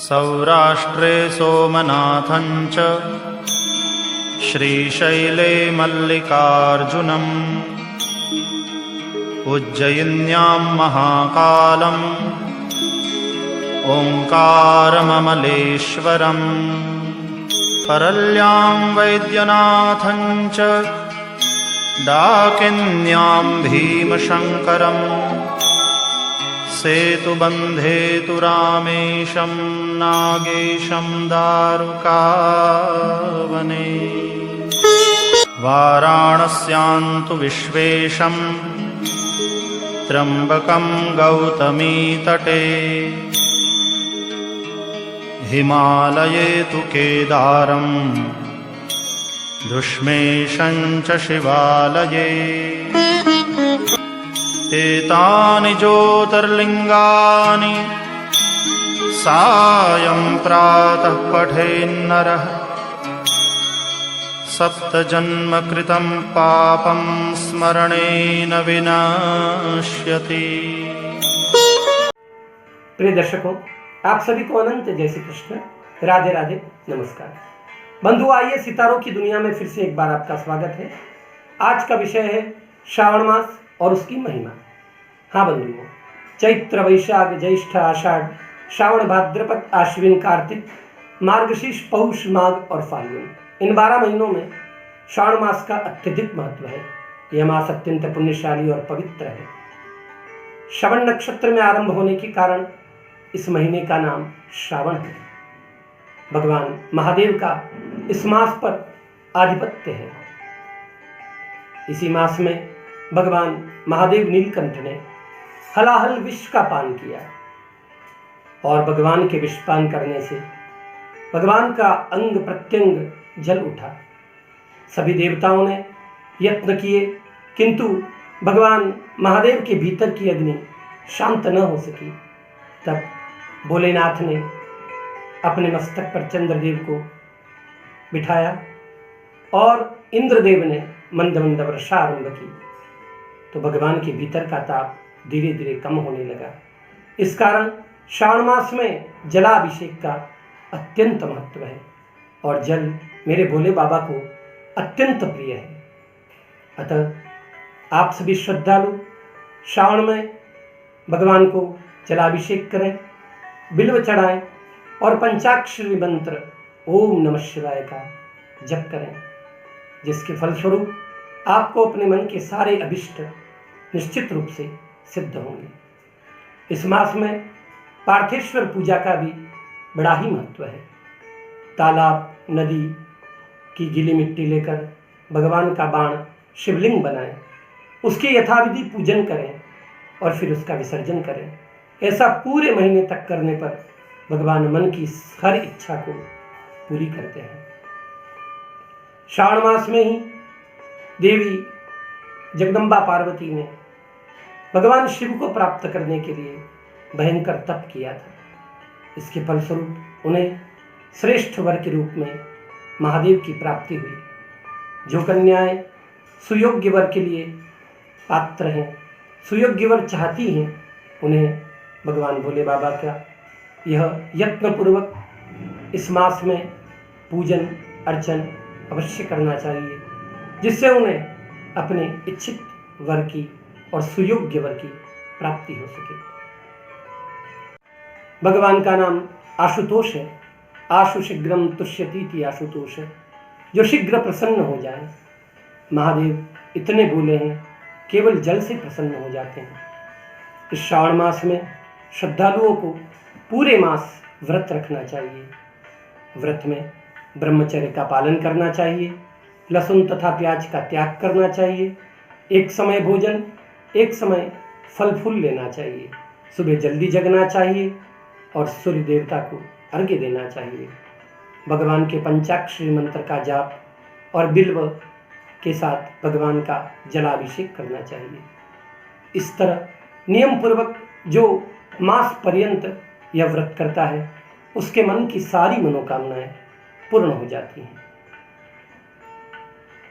सौराष्ट्रे सोमनाथं च श्रीशैले मल्लिकार्जुनम् उज्जयिन्यां महाकालम् ओङ्कारममलेश्वरम् परल्यां वैद्यनाथं च डाकिन्यां भीमशङ्करम् सेतुबन्धे तु रामेशं नागेशं दारुकावने वाराणस्यां तु विश्वेशं त्र्यम्बकं गौतमीतटे हिमालये तु केदारं धुष्मेशं च शिवालये एतानि ज्योतिर्लिङ्गानि सायं प्रातः पठेन्नरः सप्तजन्मकृतं पापं स्मरणेन विनाश्यति। प्रिय दर्शकों, आप सभी को अनंत जय श्री कृष्ण, राधे राधे, नमस्कार। बंधु, आइए सितारों की दुनिया में फिर से एक बार आपका स्वागत है। आज का विषय है श्रावण मास और उसकी महिमा। हाँ बंधुओं, चैत्र वैशाख ज्येष्ठ आषाढ़ श्रावण भाद्रपद आश्विन कार्तिक मार्गशीर्ष पौष माघ और फाल्गुन, इन 12 महीनों में श्रावण मास का अत्यधिक महत्व है। यह मास अत्यंत पुण्यशाली और पवित्र है। श्रवण नक्षत्र में आरंभ होने के कारण इस महीने का नाम श्रावण है। भगवान महादेव का इस मास पर आधिपत्य है। इसी मास में भगवान महादेव नीलकंठ ने हलाहल विष का पान किया और भगवान के विष पान करने से भगवान का अंग प्रत्यंग जल उठा। सभी देवताओं ने यत्न किए, किंतु भगवान महादेव के भीतर की अग्नि शांत न हो सकी। तब भोलेनाथ ने अपने मस्तक पर चंद्रदेव को बिठाया और इंद्रदेव ने मंद मंद वर्षा आरंभ की, तो भगवान के भीतर का ताप धीरे धीरे कम होने लगा। इस कारण श्रावण मास में जलाभिषेक का अत्यंत महत्व है और जल मेरे भोले बाबा को अत्यंत प्रिय है। अतः आप सभी श्रद्धालु श्रावण में भगवान को जलाभिषेक करें, बिल्व चढ़ाएं और पंचाक्षरी मंत्र ओम नमः शिवाय का जप करें, जिसके फलस्वरूप आपको अपने मन के सारे अभिष्ट निश्चित रूप से सिद्ध होंगे। इस मास में पार्थेश्वर पूजा का भी बड़ा ही महत्व है। तालाब नदी की गीली मिट्टी लेकर भगवान का बाण शिवलिंग बनाएं, उसके यथाविधि पूजन करें और फिर उसका विसर्जन करें। ऐसा पूरे महीने तक करने पर भगवान मन की हर इच्छा को पूरी करते हैं। श्रावण मास में ही देवी जगदम्बा पार्वती ने भगवान शिव को प्राप्त करने के लिए भयंकर तप किया था। इसके फलस्वरूप उन्हें श्रेष्ठ वर के रूप में महादेव की प्राप्ति हुई। जो कन्याएं सुयोग्य वर के लिए पात्र हैं, सुयोग्य वर चाहती हैं, उन्हें भगवान भोले बाबा का यह यत्नपूर्वक इस मास में पूजन अर्चन अवश्य करना चाहिए, जिससे उन्हें अपने इच्छित वर की और सुयोग्य वर की प्राप्ति हो सके। भगवान का नाम आशुतोष है। आशु शीघ्रम तुष्यतीति आशुतोष है, जो शीघ्र प्रसन्न हो जाए। महादेव इतने भोले हैं, केवल जल से प्रसन्न हो जाते हैं। इस श्रावण मास में श्रद्धालुओं को पूरे मास व्रत रखना चाहिए। व्रत में ब्रह्मचर्य का पालन करना चाहिए, लहसुन तथा प्याज का त्याग करना चाहिए, एक समय भोजन एक समय फल फूल लेना चाहिए, सुबह जल्दी जगना चाहिए और सूर्य देवता को अर्घ्य देना चाहिए। भगवान के पंचाक्षरी मंत्र का जाप और बिल्व के साथ भगवान का जलाभिषेक करना चाहिए। इस तरह नियम पूर्वक जो मास पर्यंत यह व्रत करता है, उसके मन की सारी मनोकामनाएं पूर्ण हो जाती हैं।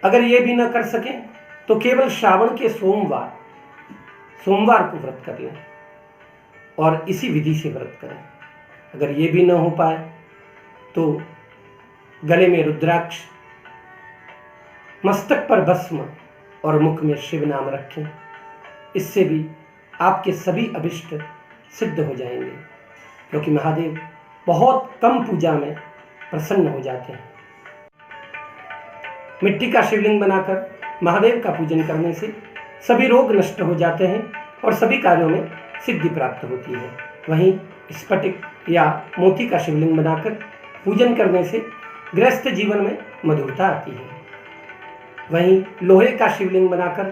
अगर ये भी न कर सकें तो केवल श्रावण के सोमवार को व्रत कर लें और इसी विधि से व्रत करें। अगर ये भी न हो पाए तो गले में रुद्राक्ष, मस्तक पर भस्म और मुख में शिव नाम रखें। इससे भी आपके सभी अभिष्ट सिद्ध हो जाएंगे, क्योंकि महादेव बहुत कम पूजा में प्रसन्न हो जाते हैं। मिट्टी का शिवलिंग बनाकर महादेव का पूजन करने से सभी रोग नष्ट हो जाते हैं और सभी कार्यों में सिद्धि प्राप्त होती है। वहीं स्फटिक या मोती का शिवलिंग बनाकर पूजन करने से गृहस्थ जीवन में मधुरता आती है। वहीं लोहे का शिवलिंग बनाकर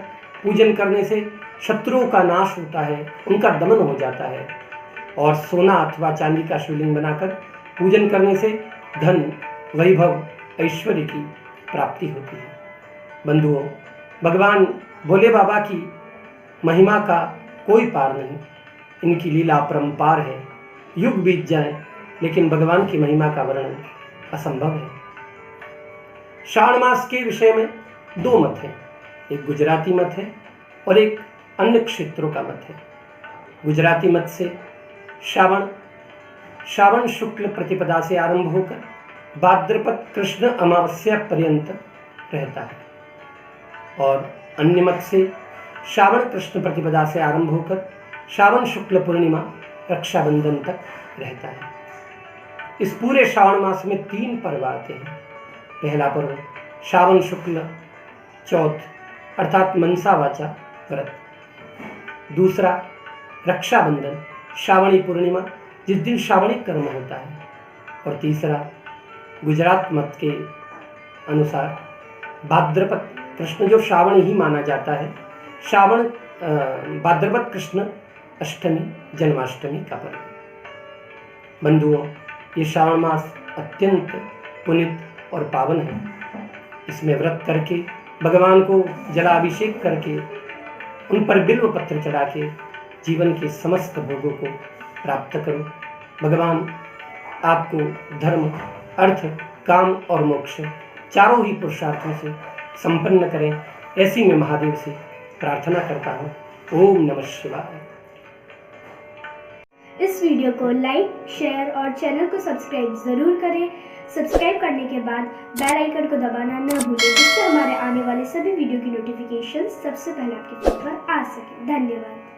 पूजन करने से शत्रुओं का नाश होता है, उनका दमन हो जाता है। और सोना अथवा चांदी का शिवलिंग बनाकर पूजन करने से धन, वैभव, ऐश्वर्य की प्राप्ति होती है। बंधुओं, भगवान भोले बाबा की महिमा का कोई पार नहीं। इनकी लीला अपरंपार है। युग बीत जाए लेकिन भगवान की महिमा का वर्णन असंभव है। श्रावण मास के विषय में दो मत हैं, एक गुजराती मत है और एक अन्य क्षेत्रों का मत है। गुजराती मत से श्रावण शुक्ल प्रतिपदा से आरंभ होकर भाद्रपद कृष्ण अमावस्या पर्यंत रहता है, और अन्य मत से श्रावण कृष्ण प्रतिपदा से आरंभ होकर श्रावण शुक्ल पूर्णिमा रक्षाबंधन तक रहता है। इस पूरे श्रावण मास में 3 पर्व आते हैं। पहला पर्व श्रावण शुक्ल चौथ अर्थात मनसा वाचा व्रत, दूसरा रक्षाबंधन श्रावणी पूर्णिमा जिस दिन श्रावणी कर्म होता है, और तीसरा गुजरात मत के अनुसार भाद्रपद कृष्ण जो श्रावण ही माना जाता है, श्रावण भाद्रपद कृष्ण अष्टमी जन्माष्टमी का पर्व। बंधुओं, ये श्रावण मास अत्यंत पुनीत और पावन है। इसमें व्रत करके, भगवान को जलाभिषेक करके, उन पर बिल्व पत्र चढ़ा के जीवन के समस्त भोगों को प्राप्त करो। भगवान आपको धर्म, अर्थ, काम और मोक्ष चारों ही पुरुषार्थों से संपन्न करें, ऐसी मैं महादेव से प्रार्थना करता हूँ। ओम नमः शिवाय। इस वीडियो को लाइक, शेयर और चैनल को सब्सक्राइब जरूर करें। सब्सक्राइब करने के बाद बेल आइकन को दबाना न भूलें, जिससे हमारे आने वाले सभी वीडियो की नोटिफिकेशन सबसे पहले आपके फोन पर आ सके। धन्यवाद।